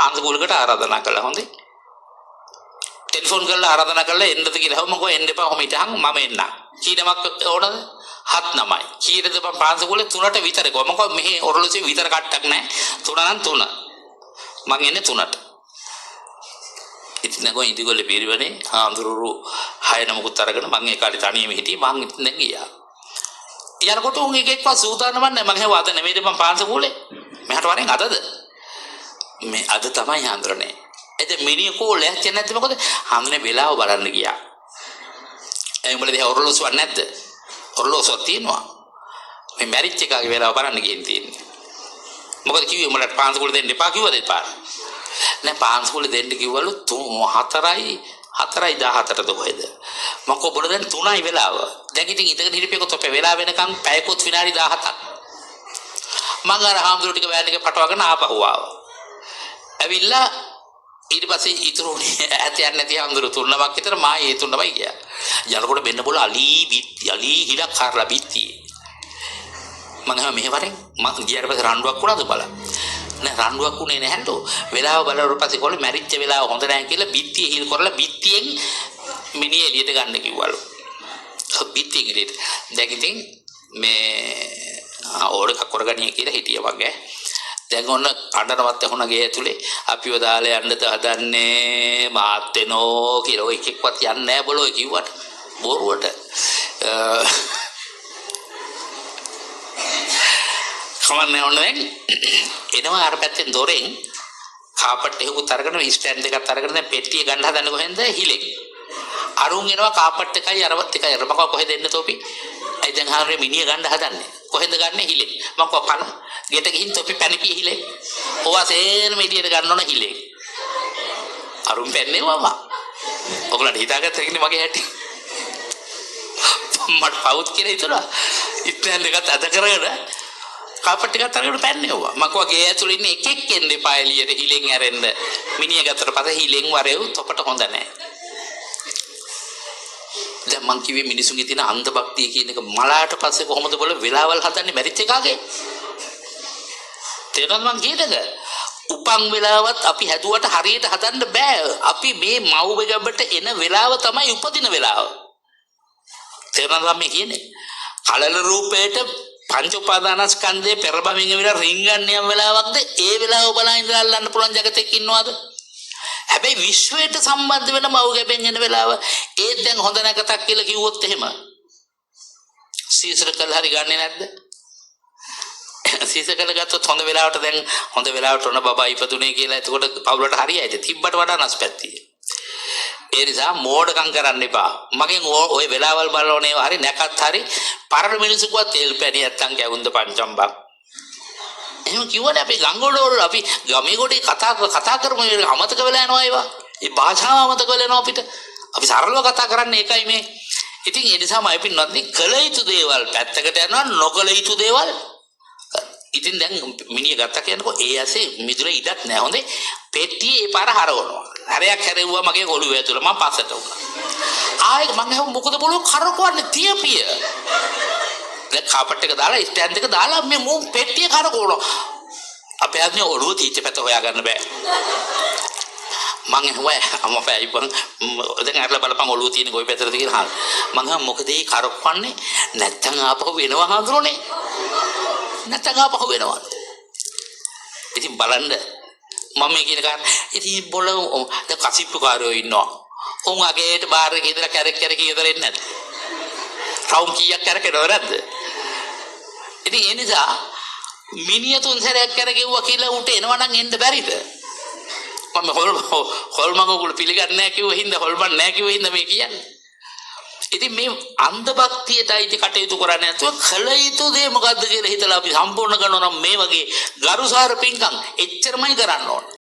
පාන්සුවකට ආරාධනා කළා. හොඳේ. ටෙලිෆෝන් කරලා ආරාධනා කළා එන්නද කියලා. මම කිව්වා එන්න එපා. ඔහොම හිටහන් මම එන්නම්. කීනමක් ඕනද? 7-9. කීයටද පාන්සුවලේ 3ට විතර ගියා. මම කිව්වා මෙහි ඔරලෝසුවේ විතර කට්ටක් නැහැ. 3 නම් 3. මං එන්නේ 3ට. ඉතින් නගෝ ඉදිගොල්ලේ පිරිවනේ හාමුදුරුවෝ 6 නමකුත් අරගෙන මං ඒ කාලේ තනියම හිටියේ. මං ඉතින් දැන් ගියා. යනකොට උන් එකෙක්වත් සූදානම් නැහැ. මං හැව අද නෙමෙයිද මං පාන්සුවලේ. මෙහාට වරෙන් අදද? මේ අද තමයි හාමුදුරනේ. එතෙ මිනිහ කෝලේ ඇච්ච නැද්ද මොකද? හාමුදුරනේ වෙලාව බලන්න ගියා. උඹලා දිහා ඔරලෝසුවක් නැද්ද? ඔරලෝසුවක් තියෙනවා. මේ මැරිච් එකගේ වෙලාව බලන්න ගිහින් තියෙන්නේ. මොකද කිව්වේ උඹලට පාන්සුවල දෙන්න එපා කිව්වද එපා? නෑ පාන්සුවල දෙන්න කිව්වලු 4:14ද කොහෙද? මම කොබොල දැන් 3යි වෙලාව. දැන් ඉතින් ඉඳගෙන හිටපෙකොත් අපේ වෙලාව වෙනකන් පැයකොත් විනාඩි 17ක්. මං අර හාමුදුරුවෝ ටික වෑන් එක පටවගෙන ආපහු ආවා. ඇවිල්ලා ඊට පස්සේ ඉතුරුනේ ඈත යන්නේ නැති හාමුදුරුවෝ 3ක් විතර මා ඒ 3යි ගියා. යනකොට මෙන්න බොල අලි හිලක් කරලා බිත්තියේ. මං අහුවා මෙහෙ වරෙන් මං ගියාට පස්සේ රණ්ඩුවක් වුණාද බලන්න. නෑ රණ්ඩුවක් උනේ නැහැලු. වෙලාව බලවට පස්සේ කොල්ල මැරිච්ච වෙලාව හොඳ නැහැ කියලා බිත්තිය හිල් කරලා බිත්තියෙන් මිනිහ එළියට ගන්න කිව්වලු. බිත්තියෙන් එළියට. දැන් ඉතින් මේ ඕඩක කරගන්නේ කියලා හිටියා වගේ. දැන් ඔන්න අඬනවත් ඇහුණා ගේ ඇතුලේ අපිව දාලා යන්නද හදන්නේ මාත් වෙනෝ කියලා ඔය එකෙක්වත් යන්නේ නැහැ බොලෝ කිව්වට බොරුවට. කමන්නේ ඕනේ එනවා අර පැත්තෙන් දොරෙන් කාපට් එකකුත් අරගෙන ස්ටෑන්ඩ් එකක් අරගෙන දැන් පෙට්ටිය ගන්න හදන්නේ කොහෙන්ද හිලෙන් අරුන් එනවා කාපට් එකයි අරවත් එකයි අර මම කොහෙද එන්නේ තොපි අයි දැන් හාරේ මිනිහ ගන්න හදන්නේ කොහෙන්ද ගන්න හිලෙන් මම කව පල ගෙට ගිහින් තොපි පැණිපිය හිලෙන් ඕවා සේරම එළියට ගන්න ඕන හිලෙන් අරුන් පැන්නේවා ඔයගොල්ලන්ට හිතාගත්ත එකනේ මගේ හැටි මට පවුත් කියලා හිතුණා ස්ටෑන්ඩ් එකත් අද කරගෙන කාපට් එකත් අරගෙන පැන්නෙව්වා. මම කිව්වා ගේ ඇතුළේ ඉන්න එකෙක් එන්න එපා එළියට හිලෙන් ඇරෙන්න. මිනිහ ගත්තට පස්සේ හිලෙන් වරෙව් තොපට හොඳ නැහැ. දැන් මං කිව්වේ මිනිසුන්ගේ තියෙන අන්ධ භක්තිය කියන එක මලාට පස්සේ කොහොමද බල වෙලාවල් හදන්නේ මැරිච් එකාගේ? තේරෙනවද මං කියනද? උපන් වෙලාවත් අපි හැදුවට හරියට හදන්න බෑ. අපි මේ මව් ගැබට එන වෙලාව තමයි උපදින වෙලාව. තේරෙනවද මේ කියන්නේ? කලල රූපේට පංච උපාදානස්කන්ධයේ පෙරබමින් විතර රින්ගන්න යන වෙලාවක්ද ඒ වෙලාව බලන් ඉඳලා අල්ලන්න පුළුවන් జగතෙක් ඉන්නවද? හැබැයි විශ්වයට සම්බන්ධ වෙන මව් ගැබෙන් එන වෙලාව ඒත් දැන් හොඳ නැකතක් කියලා කිව්වොත් එහෙම සීසර කල් හරි ගන්නෙ නැද්ද? සීසර කල් ගත්තොත් හොඳ වෙලාවට දැන් හොඳ වෙලාවට ඔන බබා ඉපදුනේ කියලා එතකොට පවුලට හරියයිද? තිබ්බට වඩා නැස්පැත්තිය. ඒ නිසා මෝඩකම් කරන්න එපා. මගෙන් ඔය වෙලාවල් බලවනේ හරි නැකත් හරි පරණ මිනිස්සුකවත් තෙල් පැණි නැත්තම් ගැවුන්ද පංචම්බක්. එහෙම කිව්වනේ අපි ගංගොඩවල අපි ගමේ ගොඩේ කතා කරමු අමතක වෙලා යනවා ඒවා. ඒ භාෂාව අමතක වෙලා යනවා අපිට. අපි සරලව කතා කරන්නේ ඒකයි මේ. ඉතින් ඒ නිසා මම පින්නත් කළ යුතු දේවල් පැත්තකට යනවා නොකළ යුතු දේවල්. ඉතින් දැන් මිනිහ ගත්තා කියනකො ඒ ඇසේ මිදුලේ ඉඩක් නැහැ. හොඳේ පෙට්ටියේ ඒ පාර හරවනවා. හරයක් හැරෙව්වා මගේ ඔළුව ඇතුළ මම පස්සට වුණා. ආයෙ මම හැම මොකද බලෝ කරකවන්නේ තියපිය. දැන් කාපට් එක දාලා ස්ටෑන්ඩ් එක දාලා මේ මෝ පෙට්ටිය කරකවනවා. අපේ අන්නේ ඔළුව තීච්ච පැත්ත හොයාගන්න බෑ. මං හොය අම්මපෑ ඉපන් දැන් අරලා බලපන් ඔළුව තියෙන කොයි පැත්තටද කියලා අහන්න. මං මොකද ඒ කරකවන්නේ නැත්තම් ආපහු වෙනවා හඳුරන්නේ. නැත්තම් ආපහු වෙනවා. ඉතින් බලන්න මම කියන කාර් ඉතින් බොල දැන් කසිප්පුකාරයෝ ඉන්නවා. උන් අගේට බාර් එකේ ඉඳලා කැරක් ඉදලා එන්නේ නැද්ද? රවුම් කීයක් කරකෙනවද නැද්ද? ඉතින් ඒ නිසා මිනිහ තුන් සැරයක් කරගෙව්වා කියලා උට එනවා නම් එන්න බැරිද? මම හොල්මගොල්ලෝ පිළිගන්නේ නැහැ කිව්ව හින්දා හොල්මන් නැහැ කිව්ව හින්දා මේ කියන්නේ. ඉතින් මේ අන්ධ භක්තියටයි කටයුතු කරන්නේ නැතුව කළ යුතු දේ මොකද්ද කියලා හිතලා අපි සම්පූර්ණ කරනවා නම් මේ වගේ ගරුසාර පිංකම් එච්චරමයි කරන්න ඕනේ.